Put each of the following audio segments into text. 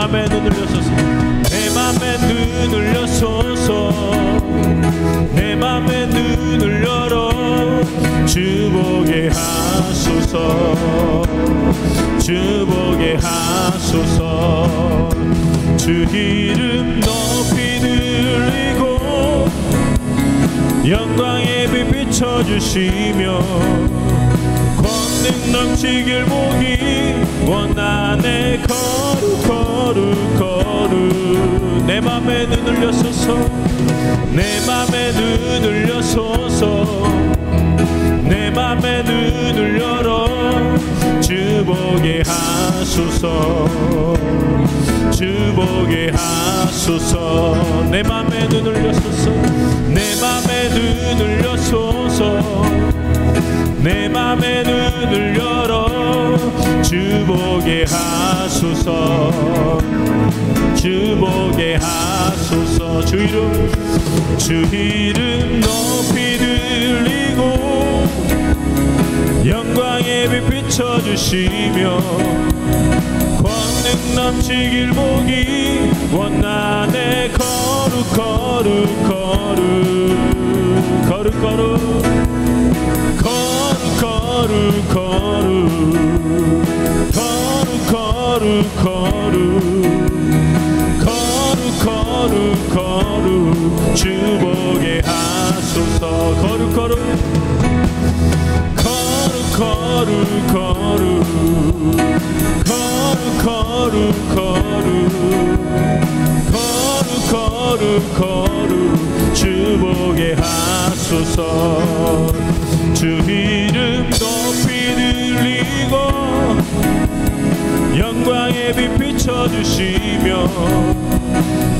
맘에 눈을 여소서 내 맘에 눈을 여소서 내 맘에 눈을 열어 주 보게 하소서 주 보게 하소서 주 이름 높이 들리고 영광의 빛 비춰주시며 권능 넘치길 보기 원하네 거룩 내 맘에 눈을 여소서 내 맘에 눈을 여소서 내 맘에 눈을 열어 주 보게 하소서 주 보게 하소서 내 맘에 눈을 여소서 내 맘에 눈을 여소서 내 맘에 눈을 열어 주 보게 하소서 주 보게 하소서 주 이름 높이 들리고 영광의 빛 비춰주시며 권능 넘치길 보기 원하네 거룩 주 보게 하소서 거룩 주 보게 하소서 주 이름 높이 들리고 영광의 빛 비춰주시며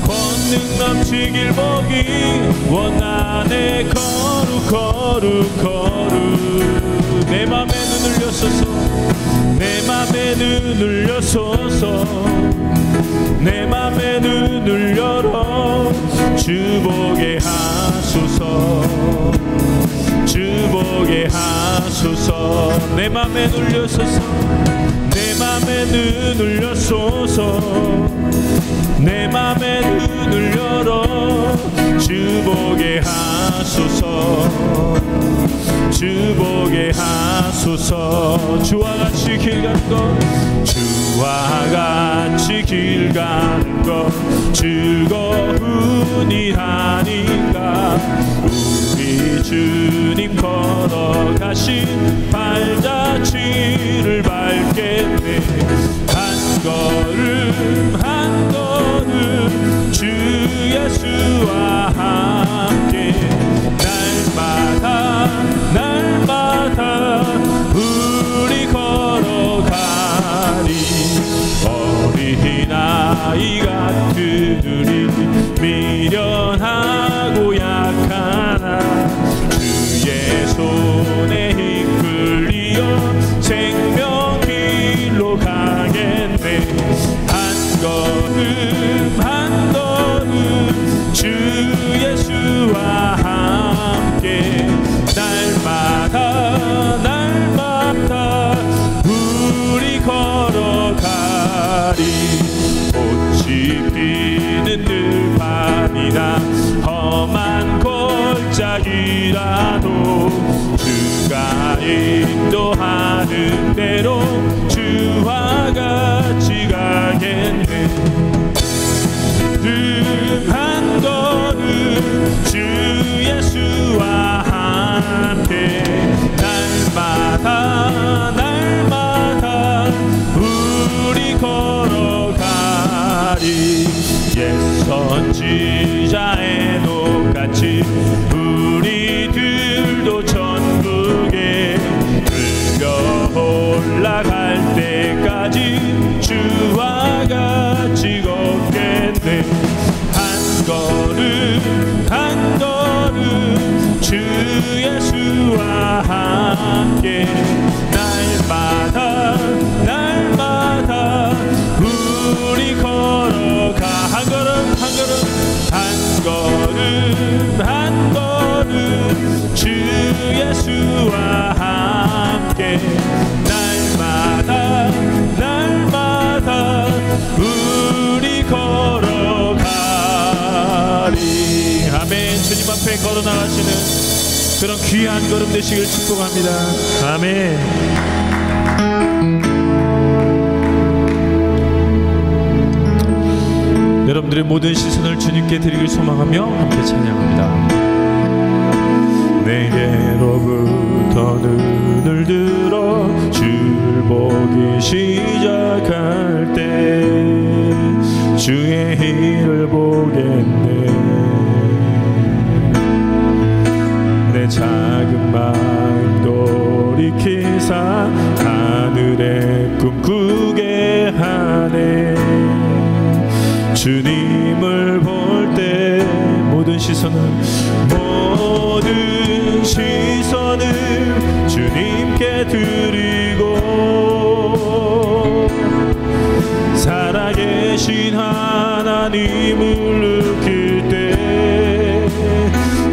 권능 넘치길 보기 원하네 거룩 내 맘에 눈을 여소서 내 맘에 눈을 여소서 내 맘에 눈을 열어 주 보게 하소서 주 보게 하소서 내 맘에 눈을 여소서 내 맘에 눈을 여소서 내 맘에 눈을 열어 주 보게 하소서 주 보게 하소서 주와 같이 길 가는 것 주와 같이 길 가는 것 즐거운 일 아닌가 우리 주님 걸어가신 발자취를 밟겠네 한 걸음 주 예수와 함께 날마다 우리 걸어가리 어린아이 같은 우리 미련하고 약하나 주의 손에 이끌리어 생명길로 가겠네 한 걸음 주 예수와 함께 날마다 우리 걸어가리 꽃이 피는 들판이나 험한 골짜기라도 주가 인도하는 대로 주와 같이 가겠네 한 걸음 주 예수와 함께 날마다 우리 걸어가리 옛 선지자의 녹같이 우리들도 천국에 끌려 올라갈 때까지 주와 같이 걷겠네 한 걸음 주 예수와 함께 날마다 우리 걸어가 한 걸음 주 예수와 함께 날마다 우리 그런 귀한 걸음 되시길 축복합니다. 아멘. 여러분들의 모든 시선을 주님께 드리길 소망하며 함께 찬양합니다. 내게로부터 눈을 들어 주를 보기 시작할 때 주의 일을 보겠네. 내 작은 마음 돌이키사 하늘의 꿈 꾸게 하네. 주님을 볼 때 모든 시선을 주님께 드리고 살아계신 하나님을 느낄 때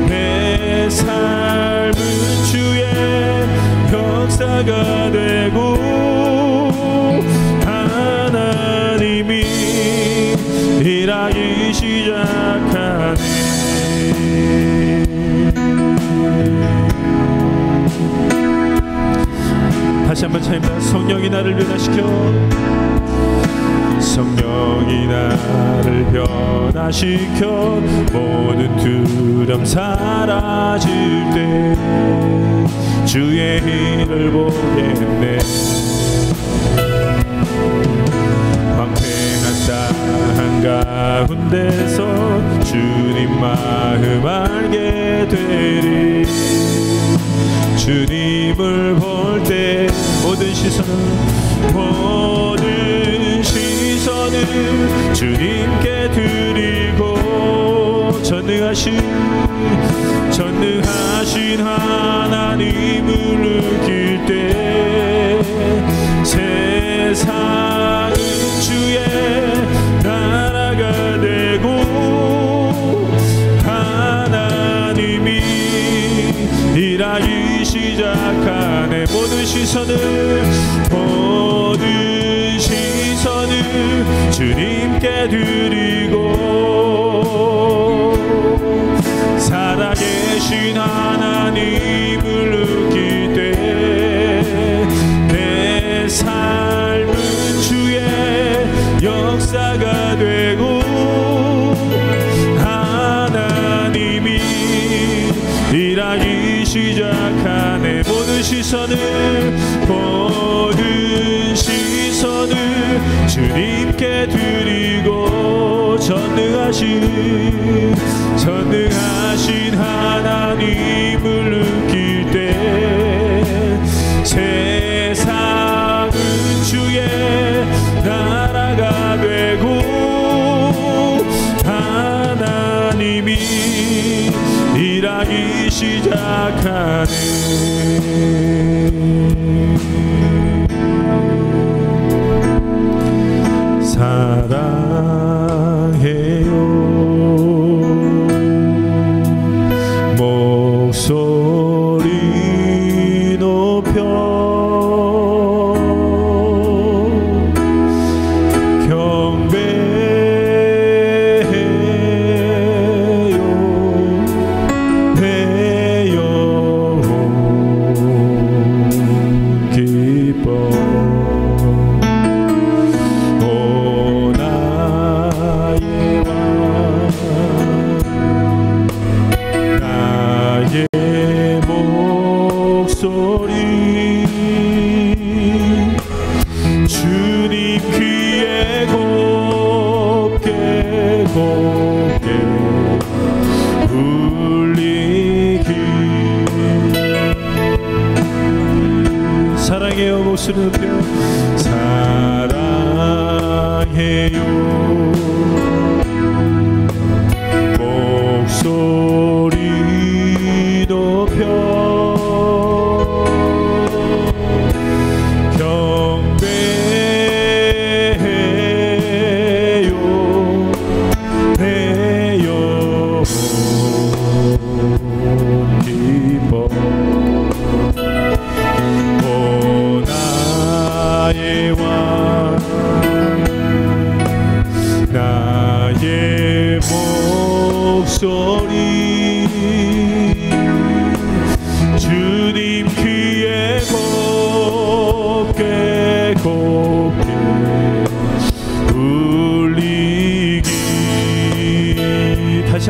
내 삶은 주의 역사가 되고 하나님이 일하기 시작하네. 다시 한번 찬양합니다. 성령이 나를 변화시켜 성령이 나를 변화시켜 모든 두려움 사라질 때 주의 일을 보겠네. 황폐한 땅 가운데서 주님 마음 알게 되리. 주님을 볼 때 모든 시선을 주님께 드리고 전능하신 하나님을 느낄 때 세상은 주의 나라가 되고 하나님이 일하기 시작하네. 모든 시선을 주님께 드리고 살아계신 하나님을 느낄 때 내 삶은 주의 역사가 되고 하나님이 일하기 시작하네. 모든 시선을 주님께 드리고 전능하신 하나님을 느낄 때 세상은 주의 나라가 되고 하나님이 일하기 시작하네. 사랑해요. 목소리 높여 경배해요. 배요 기뻐 주님 귀에 곱게 울리기. 사랑해요. 목소리 높여 사랑해요. 목소리 높여 목소리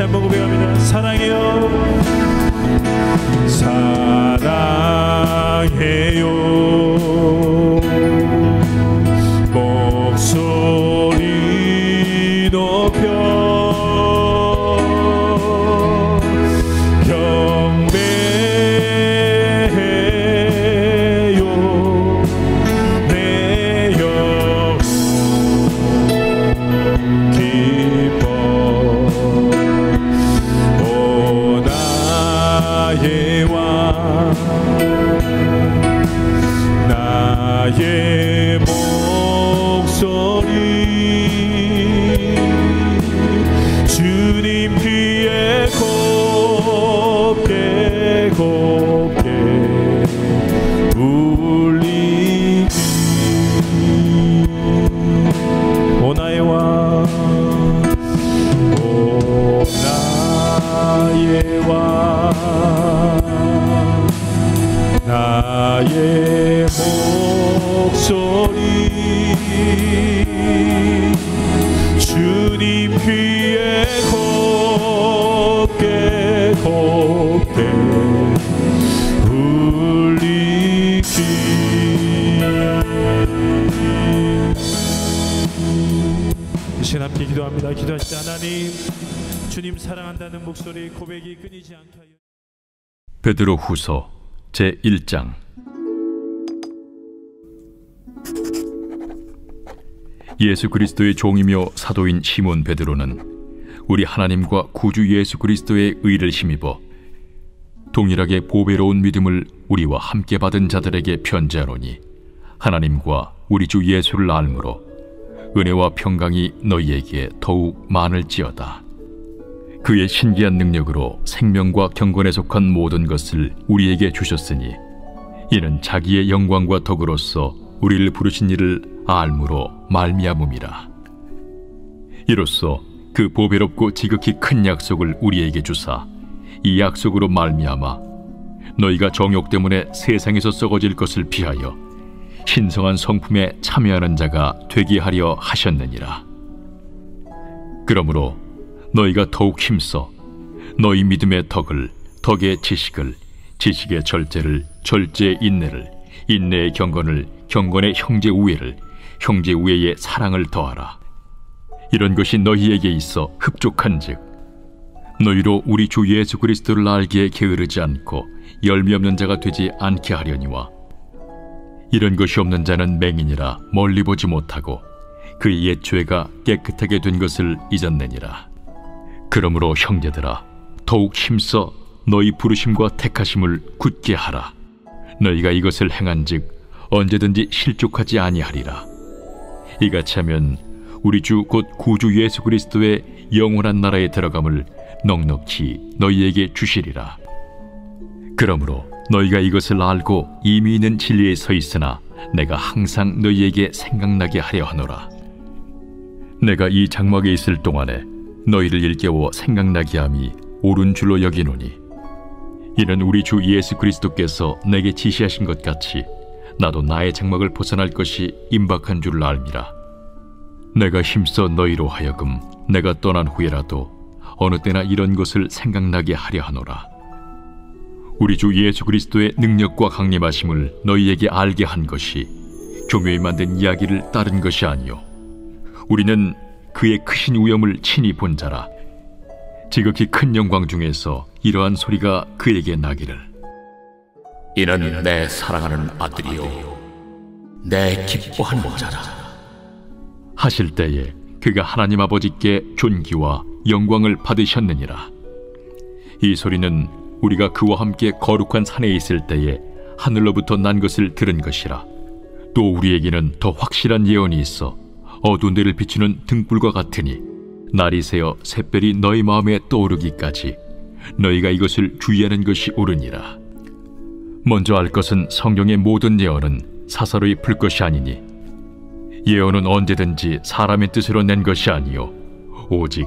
다시 한번 고백합니다. 사랑해요. 사랑해요. 목소리 높여 나의 목소리 주님 귀에 곱게 곱게 울리기. 오 나의 왕, 오 나의 왕, 나의 목소리 주님 귀에 곱게 곱게 울리기. 이 시간 함께 기도합니다. 기도하실 때 하나님, 주님 사랑한다는 목소리 고백이 끊이지 않게 하여. 베드로 후서 제1장. 예수 그리스도의 종이며 사도인 시몬 베드로는 우리 하나님과 구주 예수 그리스도의 의를 힘입어 동일하게 보배로운 믿음을 우리와 함께 받은 자들에게 편지하노니, 하나님과 우리 주 예수를 알므로 은혜와 평강이 너희에게 더욱 많을지어다. 그의 신기한 능력으로 생명과 경건에 속한 모든 것을 우리에게 주셨으니, 이는 자기의 영광과 덕으로서 우리를 부르신 이를 알므로 말미암음이라. 이로써 그 보배롭고 지극히 큰 약속을 우리에게 주사, 이 약속으로 말미암아 너희가 정욕 때문에 세상에서 썩어질 것을 피하여 신성한 성품에 참여하는 자가 되게 하려 하셨느니라. 그러므로 너희가 더욱 힘써 너희 믿음의 덕을, 덕의 지식을, 지식의 절제를, 절제의 인내를, 인내의 경건을, 경건의 형제 우애를, 형제 우애의 사랑을 더하라. 이런 것이 너희에게 있어 흡족한즉 너희로 우리 주 예수 그리스도를 알기에 게으르지 않고 열매 없는 자가 되지 않게 하려니와, 이런 것이 없는 자는 맹인이라 멀리 보지 못하고 그의 옛 죄가 깨끗하게 된 것을 잊었느니라. 그러므로 형제들아, 더욱 힘써 너희 부르심과 택하심을 굳게 하라. 너희가 이것을 행한즉 언제든지 실족하지 아니하리라. 이같이 하면 우리 주 곧 구주 예수 그리스도의 영원한 나라에 들어감을 넉넉히 너희에게 주시리라. 그러므로 너희가 이것을 알고 이미 있는 진리에 서 있으나 내가 항상 너희에게 생각나게 하려 하노라. 내가 이 장막에 있을 동안에 너희를 일깨워 생각나게 함이 옳은 줄로 여기노니, 이는 우리 주 예수 그리스도께서 내게 지시하신 것 같이 나도 나의 장막을 벗어날 것이 임박한 줄을 알미라. 내가 힘써 너희로 하여금 내가 떠난 후에라도 어느 때나 이런 것을 생각나게 하려 하노라. 우리 주 예수 그리스도의 능력과 강림하심을 너희에게 알게 한 것이 교묘히 만든 이야기를 따른 것이 아니요, 우리는 그의 크신 위엄을 친히 본 자라. 지극히 큰 영광 중에서 이러한 소리가 그에게 나기를, 이는 내 사랑하는 아들이요 내 기뻐하는 자라 하실 때에 그가 하나님 아버지께 존귀와 영광을 받으셨느니라. 이 소리는 우리가 그와 함께 거룩한 산에 있을 때에 하늘로부터 난 것을 들은 것이라. 또 우리에게는 더 확실한 예언이 있어 어두운 데를 비추는 등불과 같으니, 날이 새어 샛별이 너희 마음에 떠오르기까지 너희가 이것을 주의하는 것이 옳으니라. 먼저 알 것은 성경의 모든 예언은 사사로이 풀 것이 아니니, 예언은 언제든지 사람의 뜻으로 낸 것이 아니요 오직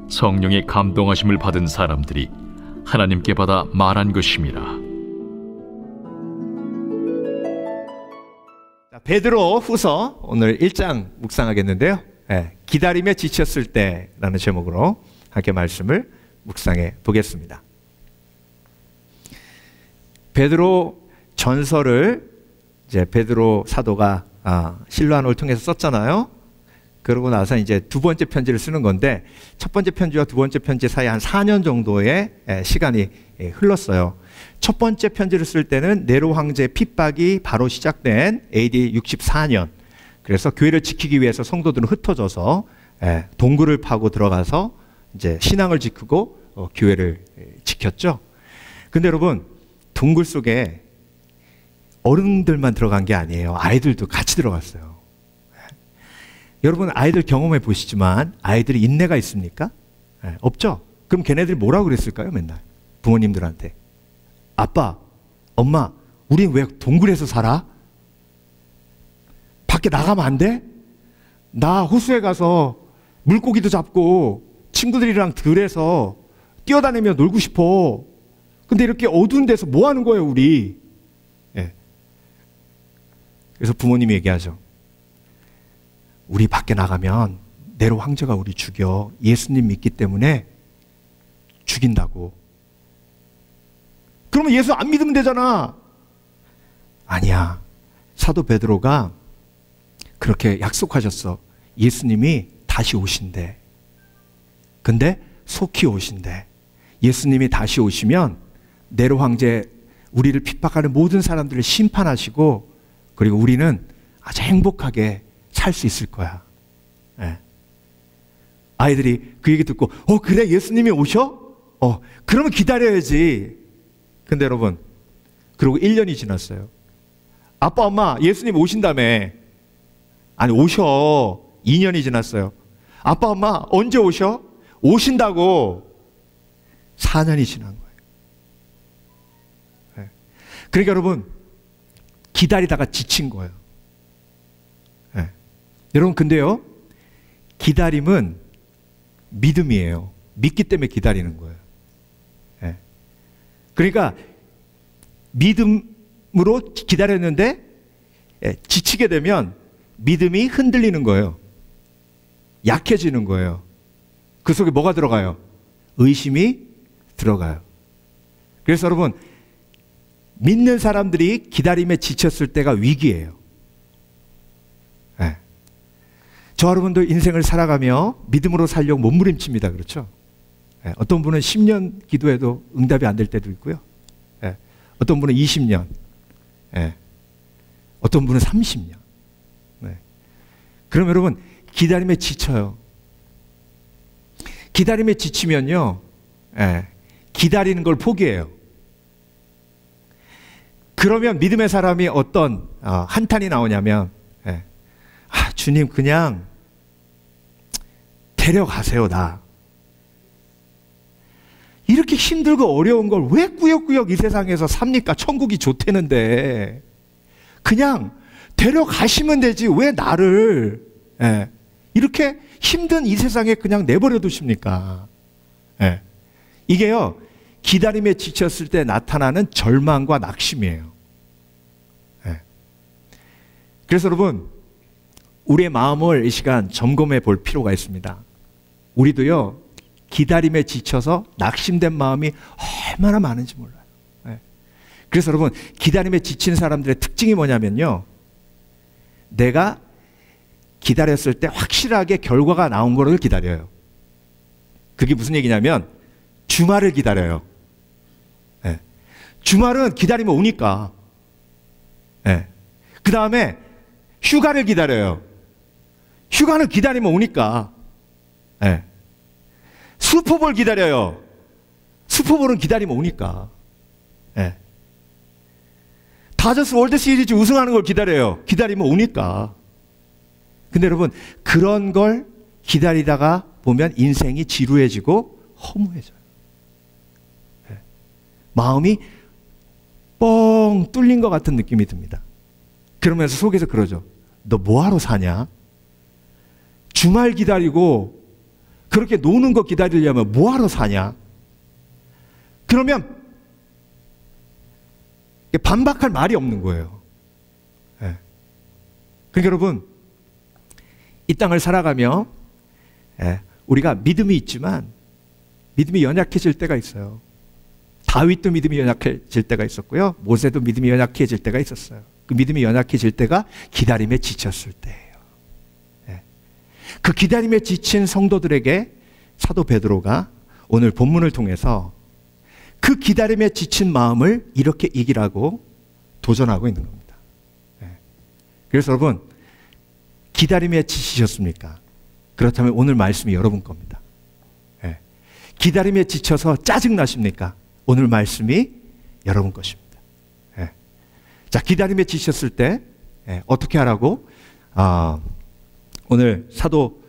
성령의 감동하심을 받은 사람들이 하나님께 받아 말한 것임이라. 베드로 후서 오늘 1장 묵상하겠는데요, 기다림에 지쳤을 때라는 제목으로 함께 말씀을 묵상해 보겠습니다. 베드로 전서를 이제 베드로 사도가 실로암을 통해서 썼잖아요. 그러고 나서 이제 두 번째 편지를 쓰는 건데, 첫 번째 편지와 두 번째 편지 사이에 한 4년 정도의 시간이 흘렀어요. 첫 번째 편지를 쓸 때는 네로 황제의 핍박이 바로 시작된 AD 64년. 그래서 교회를 지키기 위해서 성도들은 흩어져서 동굴을 파고 들어가서 이제 신앙을 지키고 교회를 지켰죠. 근데 여러분, 동굴 속에 어른들만 들어간 게 아니에요. 아이들도 같이 들어갔어요. 여러분, 아이들 경험해 보시지만 아이들이 인내가 있습니까? 없죠? 그럼 걔네들이 뭐라고 그랬을까요? 맨날 부모님들한테. 아빠, 엄마, 우린 왜 동굴에서 살아? 밖에 나가면 안 돼? 나 호수에 가서 물고기도 잡고 친구들이랑 들에서 뛰어다니며 놀고 싶어. 근데 이렇게 어두운 데서 뭐 하는 거예요, 우리? 그래서 부모님이 얘기하죠. 우리 밖에 나가면 네로 황제가 우리 죽여. 예수님 믿기 때문에 죽인다고. 그러면 예수 안 믿으면 되잖아. 아니야. 사도 베드로가 그렇게 약속하셨어. 예수님이 다시 오신대. 근데 속히 오신대. 예수님이 다시 오시면 네로 황제, 우리를 핍박하는 모든 사람들을 심판하시고, 그리고 우리는 아주 행복하게 살 수 있을 거야. 아이들이 그 얘기 듣고 그래, 예수님이 오셔? 그러면 기다려야지. 근데 여러분, 그리고 1년이 지났어요. 아빠, 엄마, 예수님 오신다며. 아니, 오셔. 2년이 지났어요. 아빠, 엄마, 언제 오셔? 오신다고. 4년이 지난 거예요. 그러니까 여러분, 기다리다가 지친 거예요. 여러분, 근데요, 기다림은 믿음이에요. 믿기 때문에 기다리는 거예요. 그러니까 믿음으로 기다렸는데 지치게 되면 믿음이 흔들리는 거예요. 약해지는 거예요. 그 속에 뭐가 들어가요? 의심이 들어가요. 그래서 여러분, 믿는 사람들이 기다림에 지쳤을 때가 위기예요. 저 여러분도 인생을 살아가며 믿음으로 살려고 몸부림칩니다. 그렇죠? 어떤 분은 10년 기도해도 응답이 안 될 때도 있고요. 어떤 분은 20년, 어떤 분은 30년. 그럼 여러분, 기다림에 지쳐요. 기다림에 지치면요, 기다리는 걸 포기해요. 그러면 믿음의 사람이 어떤 한탄이 나오냐면, 주님, 그냥 데려가세요, 나. 이렇게 힘들고 어려운 걸 왜 꾸역꾸역 이 세상에서 삽니까? 천국이 좋다는데. 그냥 데려가시면 되지, 왜 나를 이렇게 힘든 이 세상에 그냥 내버려 두십니까? 이게요, 기다림에 지쳤을 때 나타나는 절망과 낙심이에요. 그래서 여러분, 우리의 마음을 이 시간 점검해 볼 필요가 있습니다. 우리도요, 기다림에 지쳐서 낙심된 마음이 얼마나 많은지 몰라요. 그래서 여러분, 기다림에 지친 사람들의 특징이 뭐냐면요, 내가 기다렸을 때 확실하게 결과가 나온 거를 기다려요. 그게 무슨 얘기냐면 주말을 기다려요. 주말은 기다리면 오니까. 그 다음에 휴가를 기다려요. 휴가는 기다리면 오니까. 슈퍼볼 기다려요. 슈퍼볼은 기다리면 오니까. 다저스 월드 시리즈 우승하는 걸 기다려요. 기다리면 오니까. 근데 여러분, 그런 걸 기다리다가 보면 인생이 지루해지고 허무해져요. 마음이 뻥 뚫린 것 같은 느낌이 듭니다. 그러면서 속에서 그러죠. 너 뭐하러 사냐? 주말 기다리고 그렇게 노는 거 기다리려면 뭐하러 사냐? 그러면 반박할 말이 없는 거예요. 그러니까 여러분, 이 땅을 살아가며 우리가 믿음이 있지만 믿음이 연약해질 때가 있어요. 다윗도 믿음이 연약해질 때가 있었고요. 모세도 믿음이 연약해질 때가 있었어요. 그 믿음이 연약해질 때가 기다림에 지쳤을 때예요. 네. 그 기다림에 지친 성도들에게 사도 베드로가 오늘 본문을 통해서 그 기다림에 지친 마음을 이렇게 이기라고 도전하고 있는 겁니다. 네. 그래서 여러분, 기다림에 지치셨습니까? 그렇다면 오늘 말씀이 여러분 겁니다. 네. 기다림에 지쳐서 짜증나십니까? 오늘 말씀이 여러분 것입니다. 네. 자, 기다림에 지쳤을 때 어떻게 하라고? 오늘 사도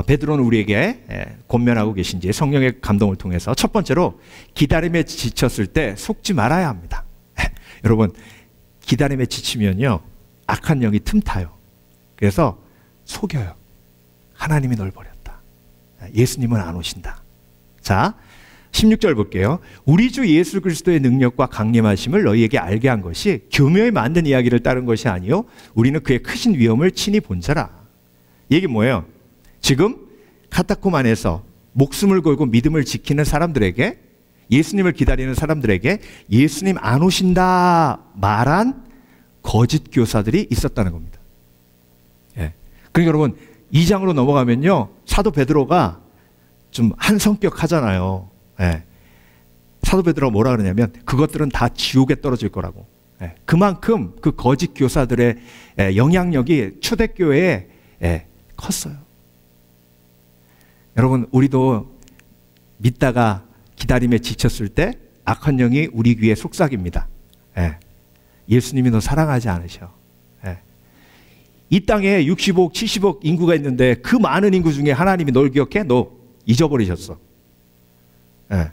베드로는 우리에게 권면하고 계신지 성령의 감동을 통해서 첫 번째로 기다림에 지쳤을 때 속지 말아야 합니다. 여러분, 기다림에 지치면요 악한 영이 틈타요. 그래서 속여요. 하나님이 널 버렸다. 예수님은 안 오신다. 자, 16절 볼게요. 우리 주 예수 그리스도의 능력과 강림하심을 너희에게 알게 한 것이 교묘히 만든 이야기를 따른 것이 아니요 우리는 그의 크신 위엄을 친히 본 자라. 이게 뭐예요? 지금 카타콤 안에서 목숨을 걸고 믿음을 지키는 사람들에게, 예수님을 기다리는 사람들에게 예수님 안 오신다 말한 거짓 교사들이 있었다는 겁니다. 예. 그러니까 여러분 2장으로 넘어가면요 사도 베드로가 좀 한 성격 하잖아요. 예. 사도 베드로가 뭐라 그러냐면 그것들은 다 지옥에 떨어질 거라고. 예. 그만큼 그 거짓 교사들의 영향력이 초대교회에 컸어요. 여러분, 우리도 믿다가 기다림에 지쳤을 때 악한 영이 우리 귀에 속삭입니다. 예. 예수님이 너 사랑하지 않으셔. 예. 이 땅에 65억, 70억 인구가 있는데 그 많은 인구 중에 하나님이 널 기억해? 너 잊어버리셨어. 예.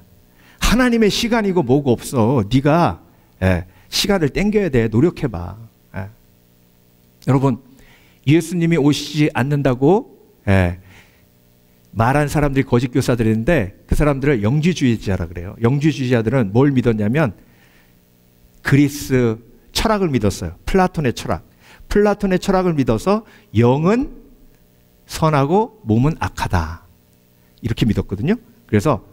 하나님의 시간이고 뭐고 없어. 네가 시간을 땡겨야 돼. 노력해봐. 예. 여러분, 예수님이 오시지 않는다고 말한 사람들이 거짓 교사들인데 그 사람들을 영지주의자라 그래요. 영지주의자들은 뭘 믿었냐면 그리스 철학을 믿었어요. 플라톤의 철학. 플라톤의 철학을 믿어서 영은 선하고 몸은 악하다. 이렇게 믿었거든요. 그래서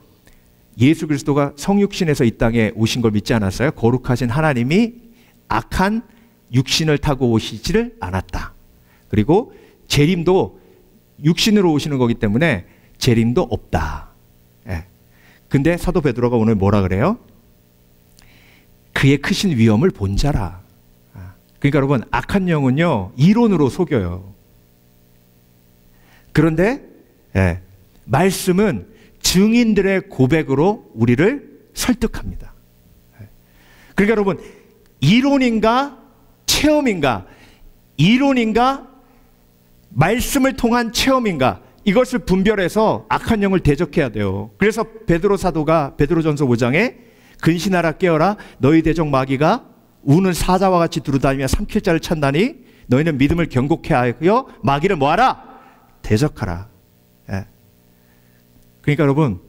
예수 그리스도가 성육신에서 이 땅에 오신 걸 믿지 않았어요. 거룩하신 하나님이 악한 육신을 타고 오시지를 않았다. 그리고 재림도 육신으로 오시는 거기 때문에 재림도 없다. 예. 근데 사도 베드로가 오늘 뭐라 그래요? 그의 크신 위엄을 본 자라. 그러니까 여러분, 악한 영은요 이론으로 속여요. 그런데 말씀은 증인들의 고백으로 우리를 설득합니다. 그러니까 여러분, 이론인가 체험인가, 이론인가 말씀을 통한 체험인가, 이것을 분별해서 악한 영을 대적해야 돼요. 그래서 베드로 사도가 베드로전서 5장에 근신하라 깨어라 너희 대적 마귀가 우는 사자와 같이 두루다니며 삼킬 자를 찾나니 너희는 믿음을 견고케 하여 마귀를 뭐하라? 대적하라. 예. 그러니까 여러분,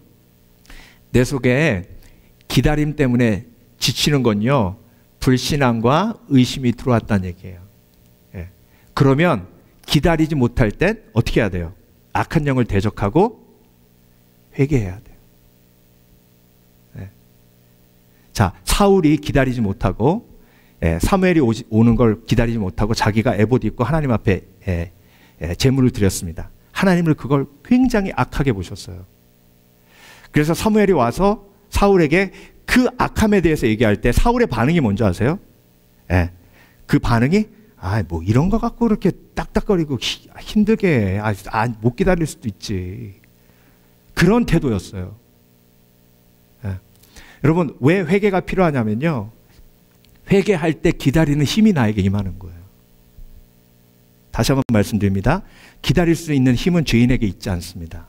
내 속에 기다림 때문에 지치는 건요 불신앙과 의심이 들어왔다는 얘기예요. 예. 그러면 기다리지 못할 땐 어떻게 해야 돼요? 악한 영을 대적하고 회개해야 돼요. 네. 자, 사울이 기다리지 못하고 사무엘이 오는 걸 기다리지 못하고 자기가 에봇 입고 하나님 앞에 제물을 드렸습니다. 하나님을 그걸 굉장히 악하게 보셨어요. 그래서 사무엘이 와서 사울에게 그 악함에 대해서 얘기할 때 사울의 반응이 뭔지 아세요? 그 반응이 뭐 이런 거 갖고 그렇게 딱딱거리고 힘들게 못 기다릴 수도 있지. 그런 태도였어요. 여러분, 왜 회개가 필요하냐면요 회개할 때 기다리는 힘이 나에게 임하는 거예요. 다시 한번 말씀드립니다. 기다릴 수 있는 힘은 죄인에게 있지 않습니다.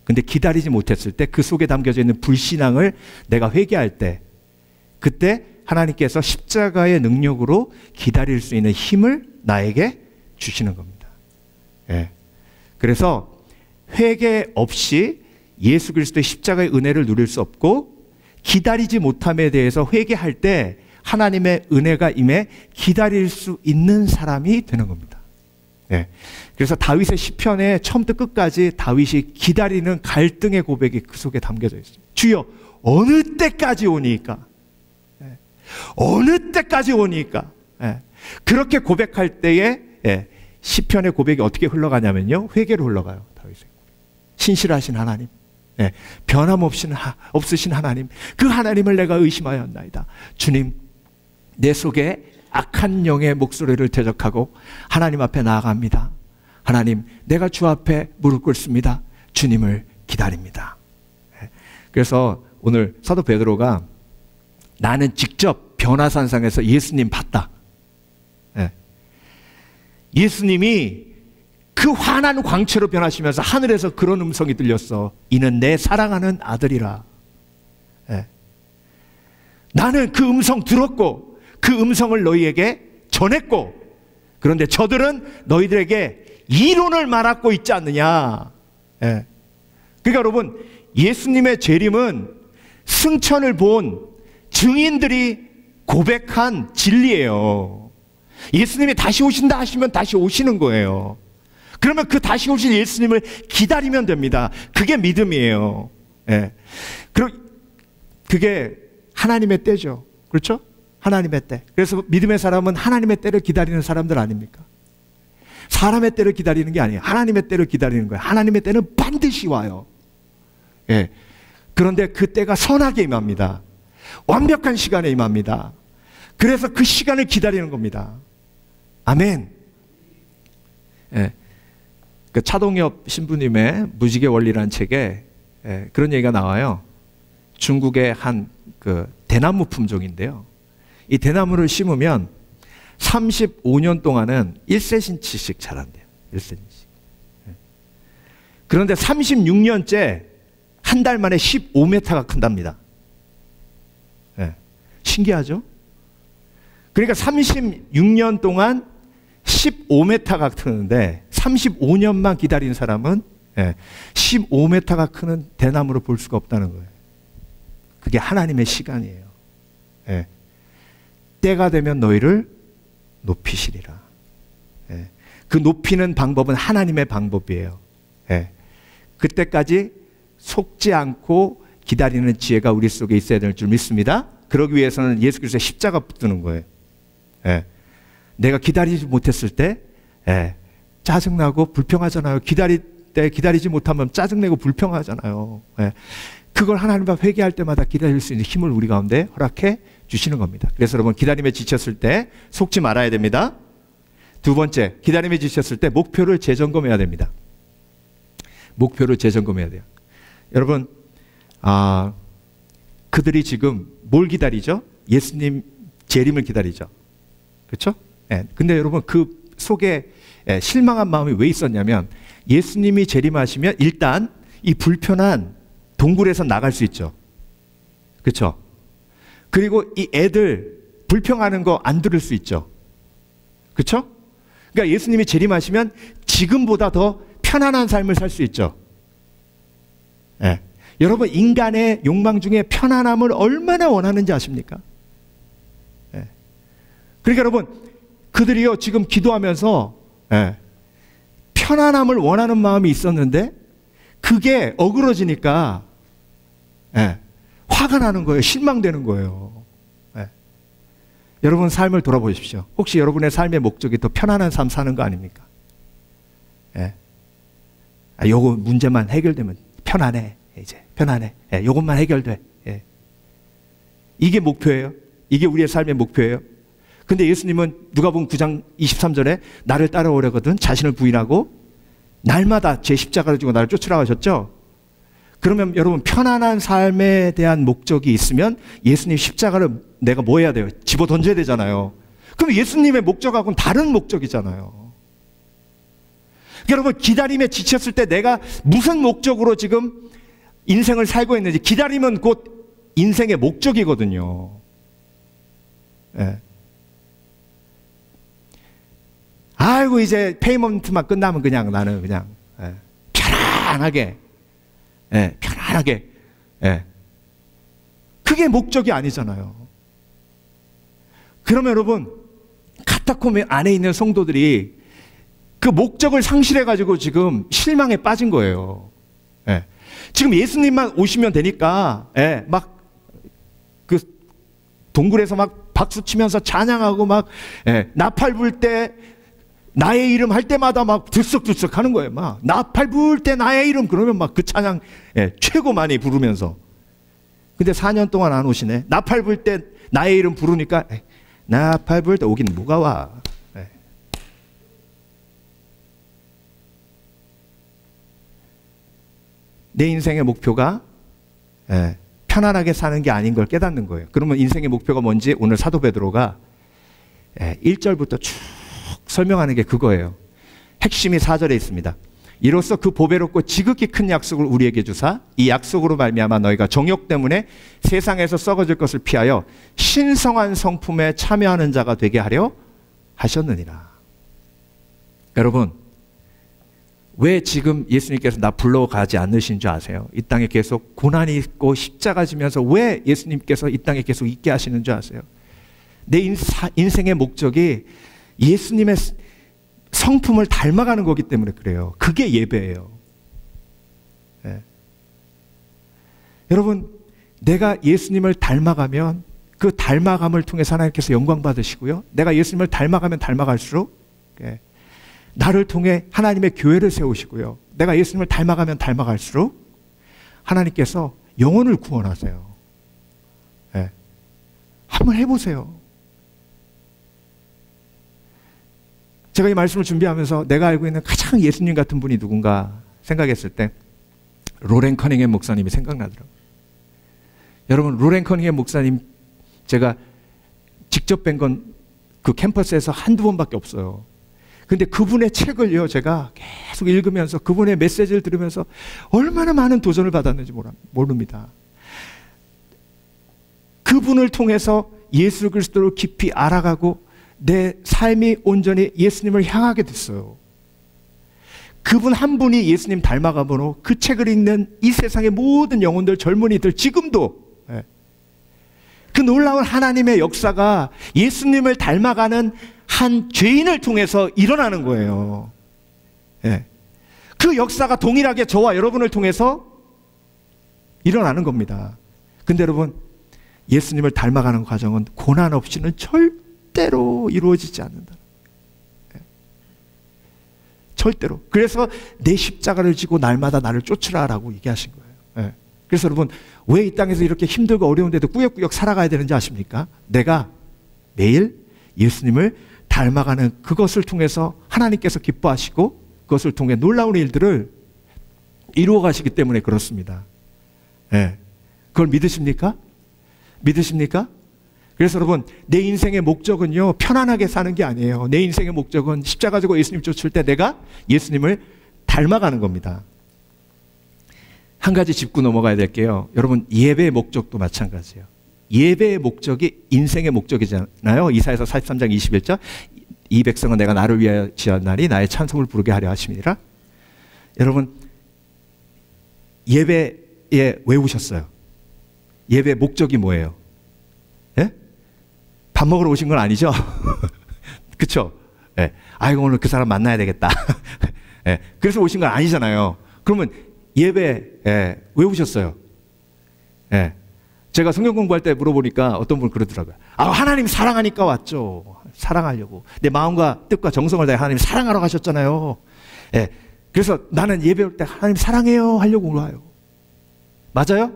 근데 기다리지 못했을 때 그 속에 담겨져 있는 불신앙을 내가 회개할 때 그때 하나님께서 십자가의 능력으로 기다릴 수 있는 힘을 나에게 주시는 겁니다. 예. 그래서 회개 없이 예수 그리스도의 십자가의 은혜를 누릴 수 없고 기다리지 못함에 대해서 회개할 때 하나님의 은혜가 임해 기다릴 수 있는 사람이 되는 겁니다. 예. 그래서 다윗의 시편의 처음부터 끝까지 다윗이 기다리는 갈등의 고백이 그 속에 담겨져 있어요. 주여 어느 때까지 오니까? 예. 어느 때까지 오니까? 예. 그렇게 고백할 때에 시편의 고백이 어떻게 흘러가냐면요, 회개로 흘러가요. 다윗의 신실하신 하나님, 변함없으신 하나님, 그 하나님을 내가 의심하였나이다. 주님, 내 속에 악한 영의 목소리를 대적하고 하나님 앞에 나아갑니다. 하나님, 내가 주 앞에 무릎 꿇습니다. 주님을 기다립니다. 그래서 오늘 사도 베드로가 나는 직접 변화산상에서 예수님 봤다. 예수님이 그 환한 광채로 변하시면서 하늘에서 그런 음성이 들렸어. 이는 내 사랑하는 아들이라. 나는 그 음성 들었고 그 음성을 너희에게 전했고, 그런데 저들은 너희들에게 이론을 말하고 있지 않느냐. 그러니까 여러분, 예수님의 재림은 승천을 본 증인들이 고백한 진리예요. 예수님이 다시 오신다 하시면 다시 오시는 거예요. 그러면 그 다시 오실 예수님을 기다리면 됩니다. 그게 믿음이에요. 그게 하나님의 때죠. 그렇죠? 하나님의 때. 그래서 믿음의 사람은 하나님의 때를 기다리는 사람들 아닙니까? 사람의 때를 기다리는 게 아니에요. 하나님의 때를 기다리는 거예요. 하나님의 때는 반드시 와요. 그런데 그 때가 선하게 임합니다. 완벽한 시간에 임합니다. 그래서 그 시간을 기다리는 겁니다. 아멘. 그 차동엽 신부님의 무지개 원리라는 책에 그런 얘기가 나와요. 중국의 한 그 대나무 품종인데요. 이 대나무를 심으면 35년 동안은 1cm씩 자란대요. 1cm씩. 그런데 36년째 한 달 만에 15m가 큰답니다. 신기하죠? 그러니까 36년 동안 15m가 크는데 35년만 기다린 사람은 15m가 크는 대나무를 볼 수가 없다는 거예요. 그게 하나님의 시간이에요. 때가 되면 너희를 높이시리라. 그 높이는 방법은 하나님의 방법이에요. 그때까지 속지 않고 기다리는 지혜가 우리 속에 있어야 될 줄 믿습니다. 그러기 위해서는 예수 그리스도의 십자가 붙드는 거예요. 내가 기다리지 못했을 때 짜증나고 불평하잖아요. 기다릴 때 기다리지 못하면 짜증내고 불평하잖아요. 그걸 하나님 앞에 회개할 때마다 기다릴 수 있는 힘을 우리 가운데 허락해 주시는 겁니다. 그래서 여러분, 기다림에 지쳤을 때 속지 말아야 됩니다. 두 번째, 기다림에 지쳤을 때 목표를 재점검해야 됩니다. 목표를 재점검해야 돼요. 여러분, 그들이 지금 뭘 기다리죠? 예수님 재림을 기다리죠. 그렇죠? 근데 여러분, 그 속에 실망한 마음이 왜 있었냐면, 예수님이 재림하시면 일단 이 불편한 동굴에서 나갈 수 있죠. 그렇죠? 그리고 이 애들 불평하는 거 안 들을 수 있죠. 그렇죠? 그러니까 예수님이 재림하시면 지금보다 더 편안한 삶을 살 수 있죠. 여러분, 인간의 욕망 중에 편안함을 얼마나 원하는지 아십니까? 그러니까 여러분, 그들이요 지금 기도하면서 편안함을 원하는 마음이 있었는데 그게 어그러지니까 화가 나는 거예요. 실망되는 거예요. 여러분, 삶을 돌아보십시오. 혹시 여러분의 삶의 목적이 더 편안한 삶 사는 거 아닙니까? 요거 문제만 해결되면 편안해. 이제 편안해. 요것만 해결돼. 이게 목표예요. 이게 우리의 삶의 목표예요. 근데 예수님은 누가복음 9장 23절에 나를 따라오려거든 자신을 부인하고 날마다 제 십자가를 지고 나를 쫓으라 하셨죠. 그러면 여러분, 편안한 삶에 대한 목적이 있으면 예수님 십자가를 내가 뭐 해야 돼요? 집어 던져야 되잖아요. 그럼 예수님의 목적하고는 다른 목적이잖아요. 여러분, 기다림에 지쳤을 때 내가 무슨 목적으로 지금 인생을 살고 있는지, 기다림은 곧 인생의 목적이거든요. 아이고, 이제 페이먼트만 끝나면 그냥 나는 그냥 편안하게 편안하게 그게 목적이 아니잖아요. 그러면 여러분, 카타콤 안에 있는 성도들이 그 목적을 상실해가지고 지금 실망에 빠진 거예요. 예. 지금 예수님만 오시면 되니까, 예, 막 그 동굴에서 막 박수 치면서 찬양하고 막, 예, 나팔 불 때 나의 이름 할 때마다 막 들썩들썩 하는 거예요. 막 나팔 불 때 나의 이름 그러면 막 그 찬양, 예, 최고 많이 부르면서. 근데 4년 동안 안 오시네. 나팔 불 때 나의 이름 부르니까, 에이, 나팔 불 때 오긴 누가 와. 예. 내 인생의 목표가, 예, 편안하게 사는 게 아닌 걸 깨닫는 거예요. 그러면 인생의 목표가 뭔지 오늘 사도 베드로가, 예, 1절부터 쭉 설명하는 게 그거예요. 핵심이 4절에 있습니다. 이로써 그 보배롭고 지극히 큰 약속을 우리에게 주사 이 약속으로 말미암아 너희가 정욕 때문에 세상에서 썩어질 것을 피하여 신성한 성품에 참여하는 자가 되게 하려 하셨느니라. 여러분, 왜 지금 예수님께서 나 불러가지 않으신 줄 아세요? 이 땅에 계속 고난이 있고 십자가 지면서 왜 예수님께서 이 땅에 계속 있게 하시는 줄 아세요? 내 인생의 목적이 예수님의 성품을 닮아가는 거기 때문에 그래요. 그게 예배예요. 예. 여러분, 내가 예수님을 닮아가면 그 닮아감을 통해서 하나님께서 영광 받으시고요. 내가 예수님을 닮아가면 닮아갈수록, 예, 나를 통해 하나님의 교회를 세우시고요. 내가 예수님을 닮아가면 닮아갈수록 하나님께서 영혼을 구원하세요. 예. 한번 해보세요. 제가 이 말씀을 준비하면서 내가 알고 있는 가장 예수님 같은 분이 누군가 생각했을 때 로렌 커닝햄 목사님이 생각나더라고요. 여러분, 로렌 커닝햄 목사님 제가 직접 뵌 건 그 캠퍼스에서 한두 번밖에 없어요. 근데 그분의 책을요, 제가 계속 읽으면서 그분의 메시지를 들으면서 얼마나 많은 도전을 받았는지 모릅니다. 그분을 통해서 예수 그리스도를 깊이 알아가고 내 삶이 온전히 예수님을 향하게 됐어요. 그분 한 분이 예수님 닮아가므로 그 책을 읽는 이 세상의 모든 영혼들, 젊은이들, 지금도, 예, 그 놀라운 하나님의 역사가 예수님을 닮아가는 한 죄인을 통해서 일어나는 거예요. 예. 그 역사가 동일하게 저와 여러분을 통해서 일어나는 겁니다. 근데 여러분, 예수님을 닮아가는 과정은 고난 없이는 절대로 이루어지지 않는다. 예. 절대로. 그래서 내 십자가를 지고 날마다 나를 쫓으라라고 얘기하신 거예요. 예. 그래서 여러분, 왜 이 땅에서 이렇게 힘들고 어려운데도 꾸역꾸역 살아가야 되는지 아십니까? 내가 매일 예수님을 닮아가는 그것을 통해서 하나님께서 기뻐하시고 그것을 통해 놀라운 일들을 이루어 가시기 때문에 그렇습니다. 예. 그걸 믿으십니까? 믿으십니까? 그래서 여러분, 내 인생의 목적은요, 편안하게 사는 게 아니에요. 내 인생의 목적은 십자가 지고 예수님 쫓을 때 내가 예수님을 닮아가는 겁니다. 한 가지 짚고 넘어가야 될게요. 여러분, 예배의 목적도 마찬가지예요. 예배의 목적이 인생의 목적이잖아요. 이사야서 43장 21절, 이 백성은 내가 나를 위하여 지었나니 나의 찬송을 부르게 하려 하심이니라. 여러분, 예배에 왜 오셨어요? 예배의 목적이 뭐예요? 예? 밥 먹으러 오신 건 아니죠? 그쵸? 예. 아이고, 오늘 그 사람 만나야 되겠다. 예. 그래서 오신 건 아니잖아요. 그러면 예배, 예, 왜 오셨어요? 예. 제가 성경 공부할 때 물어보니까 어떤 분 그러더라고요. 아, 하나님 사랑하니까 왔죠. 사랑하려고. 내 마음과 뜻과 정성을 다해 하나님 사랑하러 가셨잖아요. 예. 그래서 나는 예배 올 때 하나님 사랑해요 하려고 와요. 맞아요?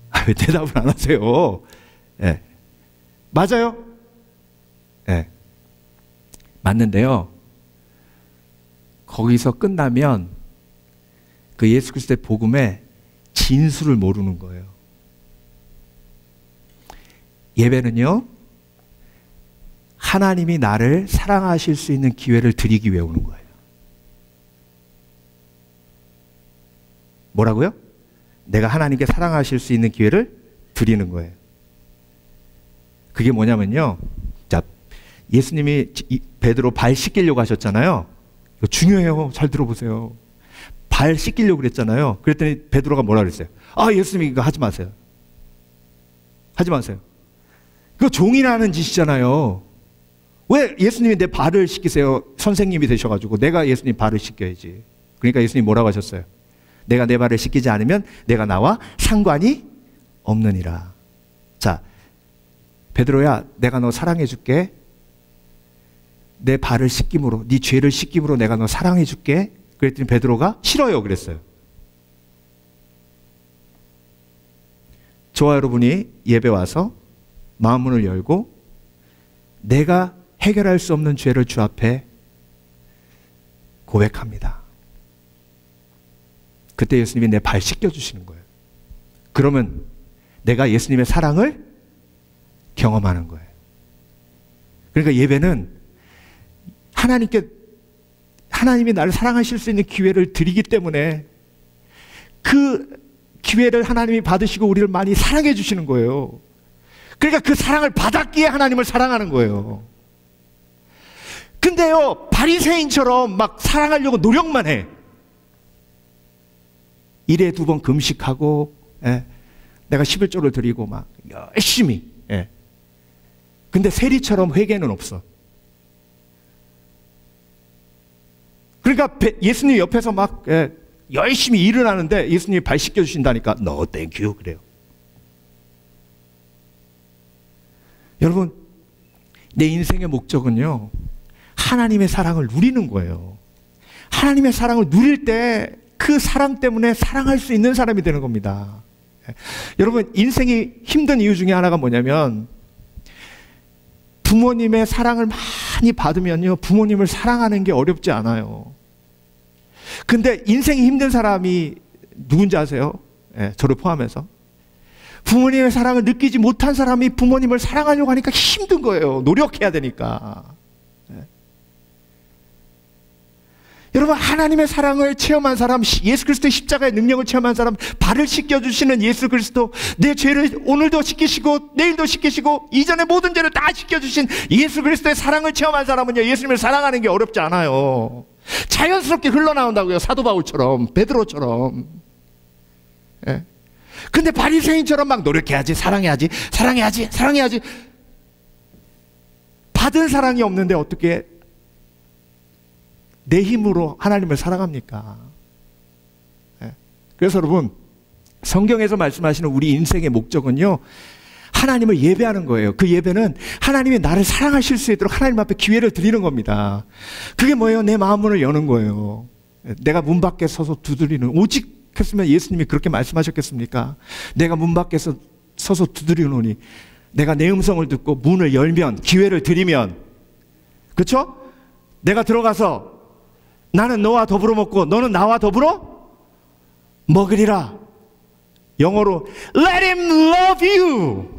아, 왜 대답을 안 하세요? 예. 맞아요? 예. 맞는데요. 거기서 끝나면 그 예수 그리스도의 복음의 진수를 모르는 거예요. 예배는요, 하나님이 나를 사랑하실 수 있는 기회를 드리기 위해 오는 거예요. 뭐라고요? 내가 하나님께 사랑하실 수 있는 기회를 드리는 거예요. 그게 뭐냐면요, 자, 예수님이 베드로 발 씻기려고 하셨잖아요. 이거 중요해요. 잘 들어보세요. 발 씻기려고 그랬잖아요. 그랬더니 베드로가 뭐라 그랬어요? 아, 예수님이 이거 하지 마세요. 하지 마세요. 그거 종이나 하는 짓이잖아요. 왜 예수님이 내 발을 씻기세요? 선생님이 되셔가지고 내가 예수님 발을 씻겨야지. 그러니까 예수님 뭐라고 하셨어요? 내가 내 발을 씻기지 않으면 내가 나와 상관이 없느니라. 자, 베드로야, 내가 너 사랑해 줄게. 내 발을 씻김으로, 네 죄를 씻김으로 내가 너 사랑해 줄게. 그랬더니 베드로가 싫어요 그랬어요. 저와 여러분이 예배 와서 마음 문을 열고 내가 해결할 수 없는 죄를 주 앞에 고백합니다. 그때 예수님이 내 발 씻겨주시는 거예요. 그러면 내가 예수님의 사랑을 경험하는 거예요. 그러니까 예배는 하나님이 나를 사랑하실 수 있는 기회를 드리기 때문에 그 기회를 하나님이 받으시고 우리를 많이 사랑해 주시는 거예요. 그러니까 그 사랑을 받았기에 하나님을 사랑하는 거예요. 근데요, 바리새인처럼 막 사랑하려고 노력만 해. 일에 2번 금식하고, 내가 11조를 드리고 막 열심히. 근데 세리처럼 회개는 없어. 그러니까 예수님 옆에서 막 열심히 일을 하는데 예수님이 발 씻겨주신다니까 No thank you 그래요. 여러분, 내 인생의 목적은요, 하나님의 사랑을 누리는 거예요. 하나님의 사랑을 누릴 때 그 사랑 때문에 사랑할 수 있는 사람이 되는 겁니다. 여러분, 인생이 힘든 이유 중에 하나가 뭐냐면 부모님의 사랑을 많이 받으면요, 부모님을 사랑하는 게 어렵지 않아요. 근데 인생이 힘든 사람이 누군지 아세요? 저를 포함해서. 부모님의 사랑을 느끼지 못한 사람이 부모님을 사랑하려고 하니까 힘든 거예요. 노력해야 되니까. 여러분, 하나님의 사랑을 체험한 사람, 예수 그리스도의 십자가의 능력을 체험한 사람, 발을 씻겨주시는 예수 그리스도, 내 죄를 오늘도 씻기시고 내일도 씻기시고 이전의 모든 죄를 다 씻겨주신 예수 그리스도의 사랑을 체험한 사람은요, 예수님을 사랑하는 게 어렵지 않아요. 자연스럽게 흘러나온다고요. 사도 바울처럼, 베드로처럼. 근데 바리새인처럼 막 노력해야지, 사랑해야지 받은 사랑이 없는데 어떻게 내 힘으로 하나님을 사랑합니까? 그래서 여러분, 성경에서 말씀하시는 우리 인생의 목적은요, 하나님을 예배하는 거예요. 그 예배는 하나님이 나를 사랑하실 수 있도록 하나님 앞에 기회를 드리는 겁니다. 그게 뭐예요? 내 마음문을 여는 거예요. 내가 문 밖에 서서 두드리는, 오직 했으면 예수님이 그렇게 말씀하셨겠습니까? 내가 문 밖에 서서 두드리노니, 내가 내 음성을 듣고 문을 열면, 기회를 드리면, 그렇죠? 내가 들어가서 나는 너와 더불어 먹고 너는 나와 더불어 먹으리라. 영어로 Let him love you.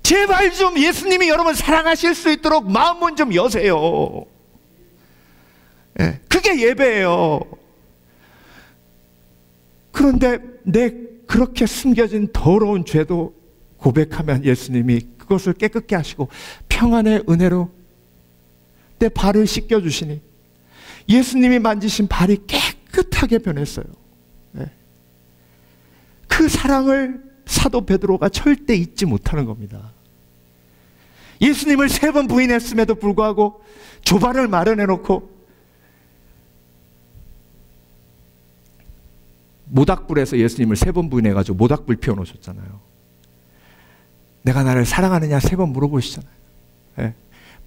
제발 좀 예수님이 여러분 사랑하실 수 있도록 마음문 좀 여세요. 그게 예배예요. 그런데 내 그렇게 숨겨진 더러운 죄도 고백하면 예수님이 그것을 깨끗게 하시고 평안의 은혜로 내 발을 씻겨주시니 예수님이 만지신 발이 깨끗하게 변했어요. 그 사랑을 사도 베드로가 절대 잊지 못하는 겁니다. 예수님을 3번 부인했음에도 불구하고 조반을 마련해놓고 모닥불에서 예수님을 3번 부인해가지고 모닥불 피워놓으셨잖아요. 내가 나를 사랑하느냐 3번 물어보시잖아요.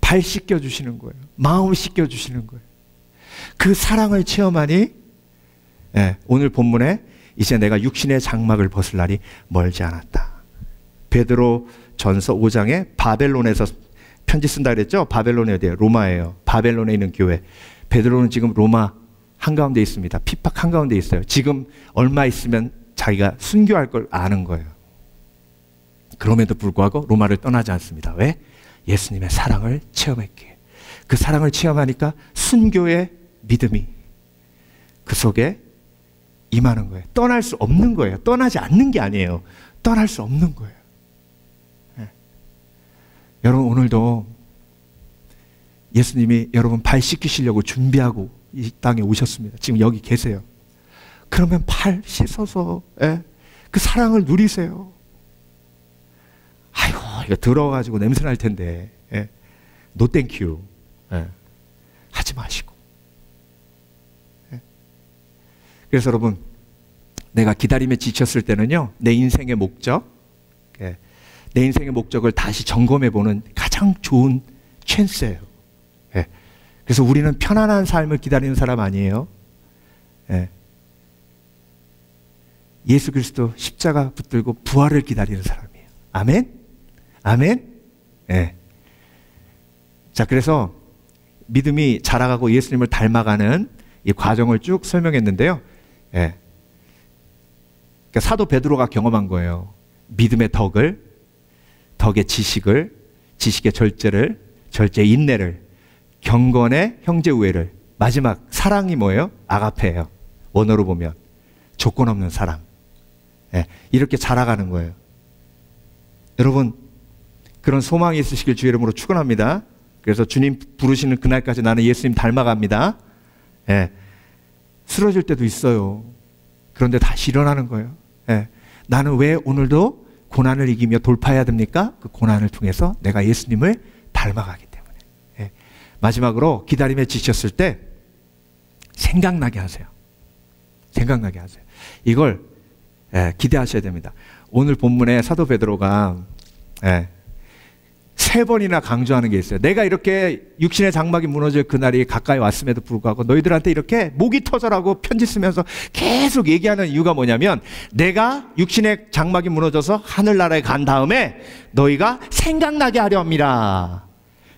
발 씻겨주시는 거예요. 마음 씻겨주시는 거예요. 그 사랑을 체험하니 오늘 본문에 이제 내가 육신의 장막을 벗을 날이 멀지 않았다. 베드로 전서 5장에 바벨론에서 편지 쓴다 그랬죠? 바벨론에 어디예요? 로마예요. 바벨론에 있는 교회. 베드로는 지금 로마 한가운데 있습니다. 핍박 한가운데 있어요. 지금 얼마 있으면 자기가 순교할 걸 아는 거예요. 그럼에도 불구하고 로마를 떠나지 않습니다. 왜? 예수님의 사랑을 체험했기에. 그 사랑을 체험하니까 순교의 믿음이 그 속에 임하는 거예요. 떠날 수 없는 거예요. 떠나지 않는 게 아니에요. 떠날 수 없는 거예요. 여러분, 오늘도 예수님이 여러분 발 씻기시려고 준비하고 이 땅에 오셨습니다. 지금 여기 계세요. 그러면 발 씻어서 그 사랑을 누리세요. 아이고, 이거 더러워가지고 냄새 날 텐데. 예. 노 땡큐. 예. 하지 마시고. 예. 그래서 여러분, 내가 기다림에 지쳤을 때는요, 내 인생의 목적, 예. 내 인생의 목적을 다시 점검해보는 가장 좋은 찬스예요. 예. 그래서 우리는 편안한 삶을 기다리는 사람 아니에요. 예. 예수 그리스도 십자가 붙들고 부활을 기다리는 사람이에요. 아멘? 아멘? 예. 자, 그래서 믿음이 자라가고 예수님을 닮아가는 이 과정을 쭉 설명했는데요. 예. 그러니까 사도 베드로가 경험한 거예요. 믿음의 덕을, 덕의 지식을, 지식의 절제를, 절제의 인내를, 경건의 형제 우애를, 마지막 사랑이 뭐예요? 아가페예요. 원어로 보면 조건 없는 사랑. 예. 이렇게 자라가는 거예요. 여러분, 그런 소망이 있으시길 주의 이름으로 축원합니다. 그래서 주님 부르시는 그날까지 나는 예수님 닮아갑니다. 예. 쓰러질 때도 있어요. 그런데 다시 일어나는 거예요. 예. 나는 왜 오늘도 고난을 이기며 돌파해야 됩니까? 그 고난을 통해서 내가 예수님을 닮아가기 때문에. 예. 마지막으로 기다림에 지쳤을 때 생각나게 하세요. 생각나게 하세요. 이걸 기대하셔야 됩니다. 오늘 본문에 사도 베드로가 3번이나 강조하는 게 있어요. 내가 이렇게 육신의 장막이 무너질 그날이 가까이 왔음에도 불구하고 너희들한테 이렇게 목이 터져라고 편지 쓰면서 계속 얘기하는 이유가 뭐냐면, 내가 육신의 장막이 무너져서 하늘나라에 간 다음에 너희가 생각나게 하려 합니다.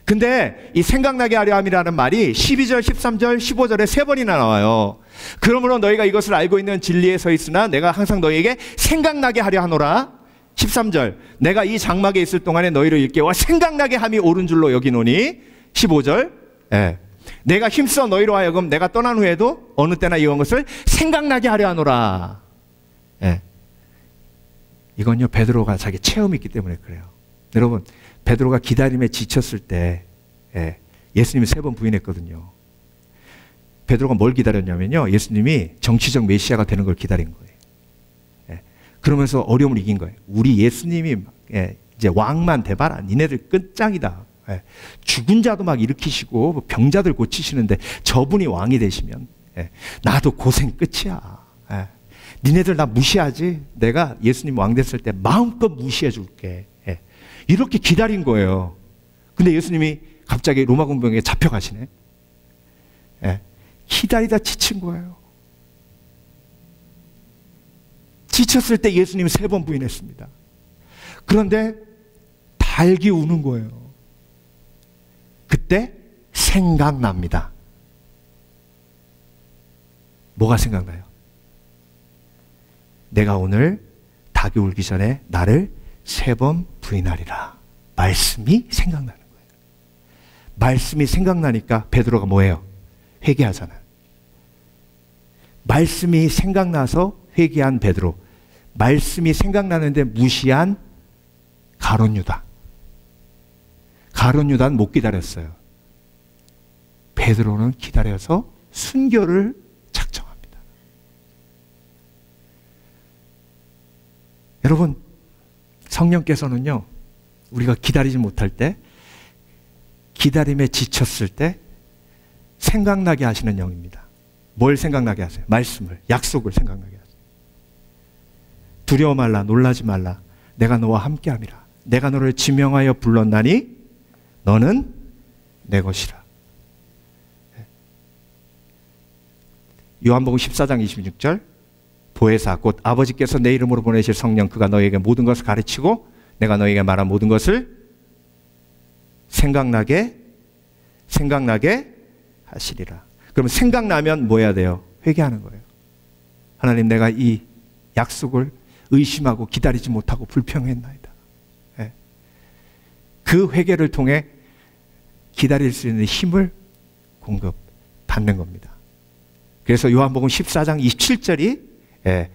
근데 이 생각나게 하려 함이라는 말이 12절, 13절, 15절에 3번이나 나와요. 그러므로 너희가 이것을 알고 있는 진리에 서 있으나 내가 항상 너희에게 생각나게 하려 하노라. 13절, 내가 이 장막에 있을 동안에 너희를 일깨워 생각나게 함이 옳은 줄로 여기노니. 15절, 내가 힘써 너희로 하여금 내가 떠난 후에도 어느 때나 이런 것을 생각나게 하려 하노라. 이건요, 베드로가 자기 체험이 있기 때문에 그래요. 여러분, 베드로가 기다림에 지쳤을 때 예수님이 3번 부인했거든요. 베드로가 뭘 기다렸냐면요, 예수님이 정치적 메시아가 되는 걸 기다린 거예요. 그러면서 어려움을 이긴 거예요. 우리 예수님이 이제 왕만 돼봐라. 니네들 끝장이다. 죽은 자도 막 일으키시고 병자들 고치시는데 저분이 왕이 되시면 나도 고생 끝이야. 니네들 나 무시하지? 내가 예수님 왕 됐을 때 마음껏 무시해 줄게. 이렇게 기다린 거예요. 근데 예수님이 갑자기 로마 군병에 잡혀가시네. 기다리다 지친 거예요. 지쳤을 때 예수님이 3번 부인했습니다. 그런데 달기 우는 거예요. 그때 생각납니다. 뭐가 생각나요? 내가 오늘 닭이 울기 전에 나를 3번 부인하리라. 말씀이 생각나는 거예요. 말씀이 생각나니까 베드로가 뭐예요? 회개하잖아요. 말씀이 생각나서 회개한 베드로, 말씀이 생각나는데 무시한 가룟 유다. 가룟 유다는 못 기다렸어요. 베드로는 기다려서 순교를 작정합니다. 여러분, 성령께서는요, 우리가 기다리지 못할 때, 기다림에 지쳤을 때 생각나게 하시는 영입니다. 뭘 생각나게 하세요? 말씀을, 약속을 생각나게 하세요. 두려워 말라, 놀라지 말라. 내가 너와 함께함이라. 내가 너를 지명하여 불렀나니 너는 내 것이라. 요한복음 14장 26절, 보혜사 곧 아버지께서 내 이름으로 보내실 성령, 그가 너에게 모든 것을 가르치고 내가 너에게 말한 모든 것을 생각나게 하시리라. 그러면 생각나면 뭐 해야 돼요? 회개하는 거예요. 하나님, 내가 이 약속을 의심하고 기다리지 못하고 불평했나이다. 그 회개를 통해 기다릴 수 있는 힘을 공급받는 겁니다. 그래서 요한복음 14장 27절이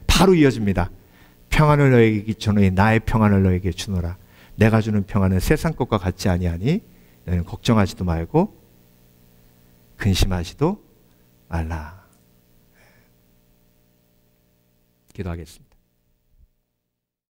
바로 이어집니다. 평안을 너에게 주노니 나의 평안을 너에게 주노라. 내가 주는 평안은 세상 것과 같지 아니하니 너희는 걱정하지도 말고 근심하지도 말라. 기도하겠습니다.